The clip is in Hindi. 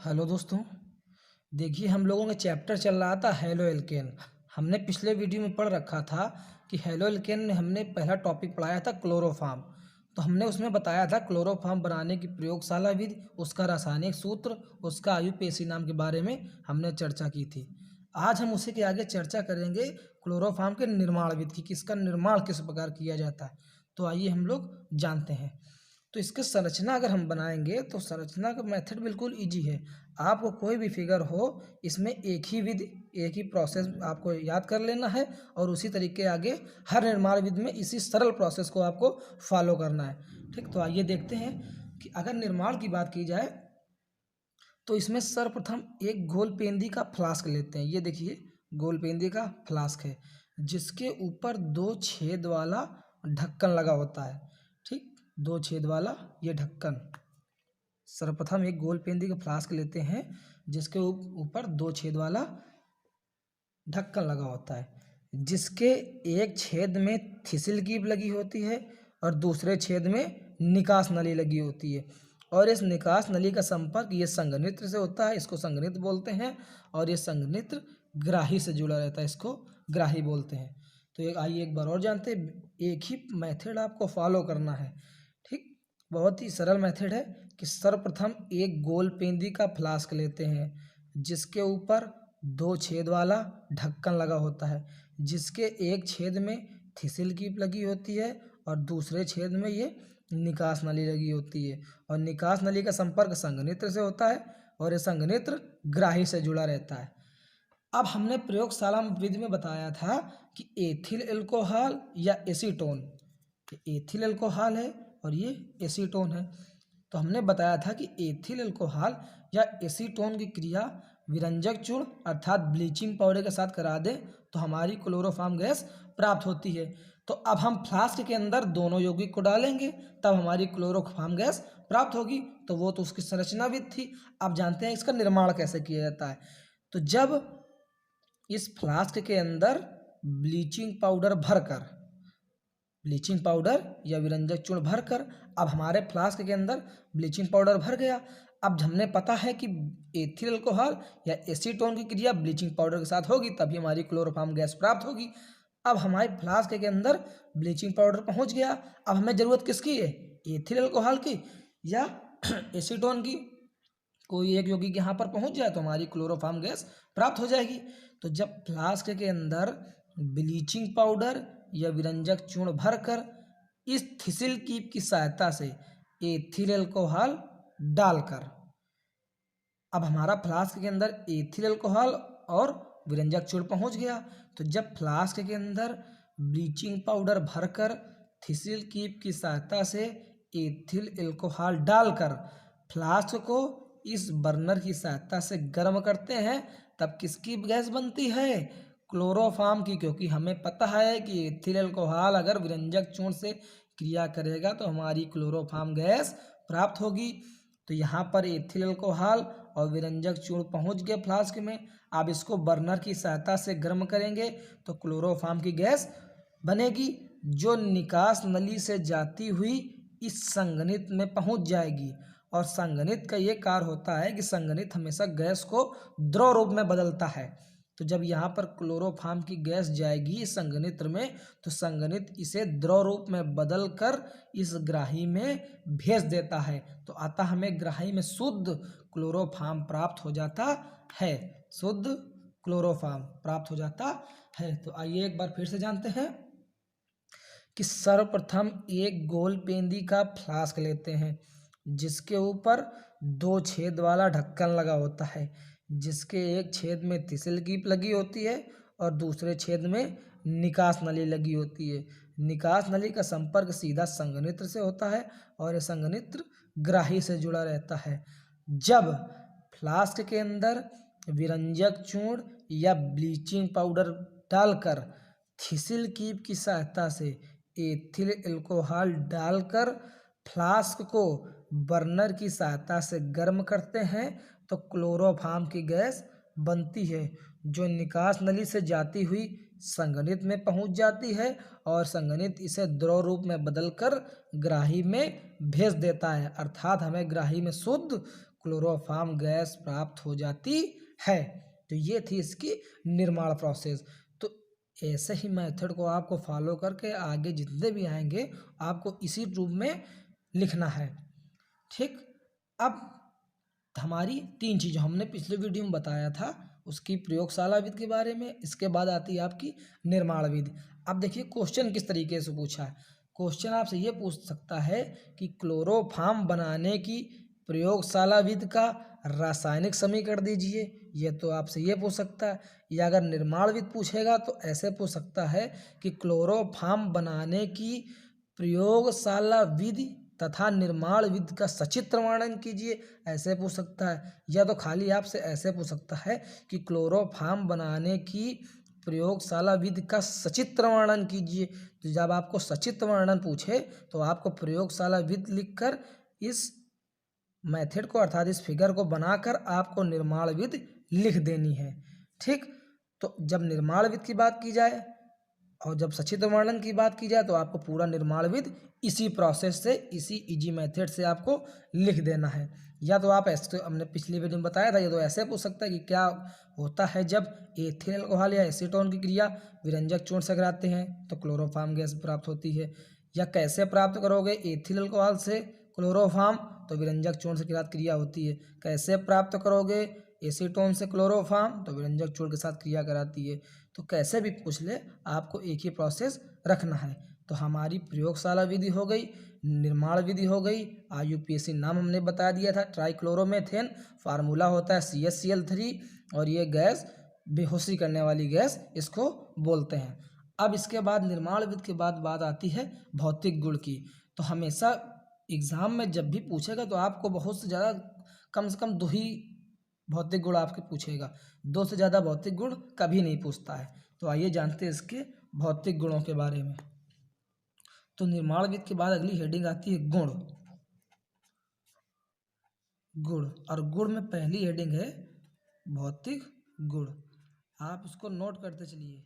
हेलो दोस्तों। देखिए, हम लोगों का चैप्टर चल रहा था हेलो एल्केन। हमने पिछले वीडियो में पढ़ रखा था कि हेलो एल्केन में हमने पहला टॉपिक पढ़ाया था क्लोरोफॉर्म। तो हमने उसमें बताया था क्लोरोफॉर्म बनाने की प्रयोगशाला विधि, उसका रासायनिक सूत्र, उसका आयुपेशी नाम के बारे में हमने चर्चा की थी। आज हम उसी के आगे चर्चा करेंगे क्लोरोफॉर्म के निर्माण विधि की, इसका निर्माण किस प्रकार किया जाता है। तो आइए हम लोग जानते हैं। तो इसकी संरचना अगर हम बनाएंगे तो संरचना का मेथड बिल्कुल इजी है। आपको कोई भी फिगर हो, इसमें एक ही विधि, एक ही प्रोसेस आपको याद कर लेना है और उसी तरीके आगे हर निर्माण विधि में इसी सरल प्रोसेस को आपको फॉलो करना है। ठीक, तो आइए देखते हैं कि अगर निर्माण की बात की जाए तो इसमें सर्वप्रथम एक गोलपेंदी का फ्लास्क लेते हैं। ये देखिए, गोलपेंदी का फ्लास्क है जिसके ऊपर दो छेद वाला ढक्कन लगा होता है। ठीक, दो छेद वाला ये ढक्कन। सर्वप्रथम एक गोलपेंदी का फ्लास्क लेते हैं जिसके ऊपर दो छेद वाला ढक्कन लगा होता है, जिसके एक छेद में थिसिल कीप लगी होती है और दूसरे छेद में निकास नली लगी होती है। और इस निकास नली का संपर्क ये संघनित्र से होता है, इसको संघनित्र बोलते हैं। और ये संघनित्र ग्राही से जुड़ा रहता है, इसको ग्राही बोलते हैं। तो आइए एक बार और जानते हैं। एक ही मेथड आपको फॉलो करना है। ठीक, बहुत ही सरल मेथड है कि सर्वप्रथम एक गोलपेंदी का फ्लास्क लेते हैं जिसके ऊपर दो छेद वाला ढक्कन लगा होता है, जिसके एक छेद में थिसिल कीप लगी होती है और दूसरे छेद में ये निकास नली लगी होती है। और निकास नली का संपर्क संघनित्र से होता है और ये संघनित्र ग्राही से जुड़ा रहता है। अब हमने प्रयोगशाला विधि में बताया था कि एथिल एल्कोहल या एसीटोन, एथिल एल्कोहल है और ये एसीटोन है। तो हमने बताया था कि एथिल अल्कोहल या एसीटोन की क्रिया विरंजक चूर्ण अर्थात ब्लीचिंग पाउडर के साथ करा दें तो हमारी क्लोरोफॉर्म गैस प्राप्त होती है। तो अब हम फ्लास्क के अंदर दोनों यौगिक को डालेंगे तब हमारी क्लोरोफॉर्म गैस प्राप्त होगी। तो वो तो उसकी संरचना भी थी। अब जानते हैं इसका निर्माण कैसे किया जाता है। तो जब इस फ्लास्क के अंदर ब्लीचिंग पाउडर भरकर, ब्लीचिंग पाउडर या विरंजक चूर्ण भरकर, अब हमारे फ्लास्क के अंदर ब्लीचिंग पाउडर भर गया। अब हमने पता है कि एथिल अल्कोहल या एसीटोन की क्रिया ब्लीचिंग पाउडर के साथ होगी तभी हमारी क्लोरोफॉर्म गैस प्राप्त होगी। अब हमारे फ्लास्क के अंदर ब्लीचिंग पाउडर पहुंच गया। अब हमें ज़रूरत किसकी है, एथिल अल्कोहल की या एसीटोन की। कोई एक यौगिक यहाँ पर पहुंच जाए तो हमारी क्लोरोफॉर्म गैस प्राप्त हो जाएगी। तो जब फ्लास्क के अंदर ब्लीचिंग पाउडर या विरंजक चूर्ण भरकर इस थिसिल कीप की सहायता से एथिल अल्कोहल डालकर, अब हमारा फ्लास्क के अंदर एथिल अल्कोहल और विरंजक चूर्ण पहुंच गया। तो जब फ्लास्क के अंदर ब्लीचिंग पाउडर भरकर थिसिल कीप की सहायता से एथिल अल्कोहल डालकर फ्लास्क को इस बर्नर की सहायता से गर्म करते हैं तब किसकी गैस बनती है, क्लोरोफॉर्म की। क्योंकि हमें पता है कि एथिल अल्कोहल अगर विरंजक चूर्ण से क्रिया करेगा तो हमारी क्लोरोफॉर्म गैस प्राप्त होगी। तो यहाँ पर एथिल अल्कोहल और विरंजक चूर्ण पहुँच गए फ्लास्क में। अब इसको बर्नर की सहायता से गर्म करेंगे तो क्लोरोफॉर्म की गैस बनेगी जो निकास नली से जाती हुई इस संघनित्र में पहुँच जाएगी। और संघनित्र का ये कार्य होता है कि संघनित्र हमेशा गैस को द्रव रूप में बदलता है। तो जब यहाँ पर क्लोरोफॉर्म की गैस जाएगी संघनित्र में तो संघनित्र इसे द्रव रूप में बदलकर इस ग्राही में भेज देता है। तो अतः हमें ग्राही में शुद्ध क्लोरोफॉर्म प्राप्त हो जाता है, शुद्ध क्लोरोफॉर्म प्राप्त हो जाता है। तो आइए एक बार फिर से जानते हैं कि सर्वप्रथम एक गोलपेंदी का फ्लास्क लेते हैं जिसके ऊपर दो छेद वाला ढक्कन लगा होता है, जिसके एक छेद में थिसिल कीप लगी होती है और दूसरे छेद में निकास नली लगी होती है। निकास नली का संपर्क सीधा संघनित्र से होता है और यह संघनित्र ग्राही से जुड़ा रहता है। जब फ्लास्क के अंदर विरंजक चूर्ण या ब्लीचिंग पाउडर डालकर थिसिल कीप की सहायता से एथिल अल्कोहल डालकर फ्लास्क को बर्नर की सहायता से गर्म करते हैं तो क्लोरोफॉर्म की गैस बनती है जो निकास नली से जाती हुई संघनित्र में पहुंच जाती है और संघनित्र इसे द्रव रूप में बदलकर ग्राही में भेज देता है। अर्थात हमें ग्राही में शुद्ध क्लोरोफॉर्म गैस प्राप्त हो जाती है। तो ये थी इसकी निर्माण प्रोसेस। तो ऐसे ही मेथड को आपको फॉलो करके आगे जितने भी आएंगे आपको इसी रूप में लिखना है। ठीक, अब हमारी 3 चीज़ें हमने पिछले वीडियो में बताया था, उसकी प्रयोगशाला विधि के बारे में, इसके बाद आती है आपकी निर्माण विधि। अब देखिए क्वेश्चन किस तरीके से पूछा है। क्वेश्चन आपसे ये पूछ सकता है कि क्लोरोफॉर्म बनाने की प्रयोगशाला विधि का रासायनिक समीकरण दीजिए, ये तो आपसे ये पूछ सकता है। या अगर निर्माण विधि पूछेगा तो ऐसे पूछ सकता है कि क्लोरोफॉर्म बनाने की प्रयोगशाला विधि तथा निर्माण विधि का सचित्र वर्णन कीजिए, ऐसे पूछ सकता है। या तो खाली आपसे ऐसे पूछ सकता है कि क्लोरोफॉर्म बनाने की प्रयोगशाला विधि का सचित्र वर्णन कीजिए। तो जब आपको सचित्र वर्णन पूछे तो आपको प्रयोगशाला विधि लिखकर इस मेथड को अर्थात इस फिगर को बनाकर आपको निर्माण विधि लिख देनी है। ठीक, तो जब निर्माण विधि की बात की जाए और जब सचित्र वर्णन की बात की जाए तो आपको पूरा निर्माण विधि इसी प्रोसेस से, इसी इजी मेथड से आपको लिख देना है। या तो आप ऐसे, तो हमने पिछली वीडियो में बताया था, ये तो ऐसे पूछ सकता है कि क्या होता है जब एथिल अल्कोहल या एसीटोन की क्रिया विरंजक चूर्ण से कराते हैं तो क्लोरोफॉर्म गैस प्राप्त होती है। या कैसे प्राप्त करोगे एथिल अल्कोहल से क्लोरोफॉर्म, तो विरंजक चूर्ण से क्रिया होती है। कैसे प्राप्त करोगे एसीटोन से क्लोरोफॉर्म, तो विरंजक चूर्ण के साथ क्रिया कराती है। तो कैसे भी पूछ ले आपको एक ही प्रोसेस रखना है। तो हमारी प्रयोगशाला विधि हो गई, निर्माण विधि हो गई, IUPAC नाम हमने बता दिया था, ट्राइक्लोरोमेथेन, फार्मूला होता है CaCl3 और ये गैस बेहोशी करने वाली गैस इसको बोलते हैं। अब इसके बाद निर्माण विधि के बाद बात आती है भौतिक गुण की। तो हमेशा एग्जाम में जब भी पूछेगा तो आपको बहुत से ज़्यादा, कम से कम 2 ही भौतिक गुण आपके पूछेगा, 2 से ज़्यादा भौतिक गुण कभी नहीं पूछता है। तो आइए जानते हैं इसके भौतिक गुणों के बारे में। तो निर्माण विधि के बाद अगली हेडिंग आती है गुण। गुण, और गुण में पहली हेडिंग है भौतिक गुण। आप इसको नोट करते चलिए।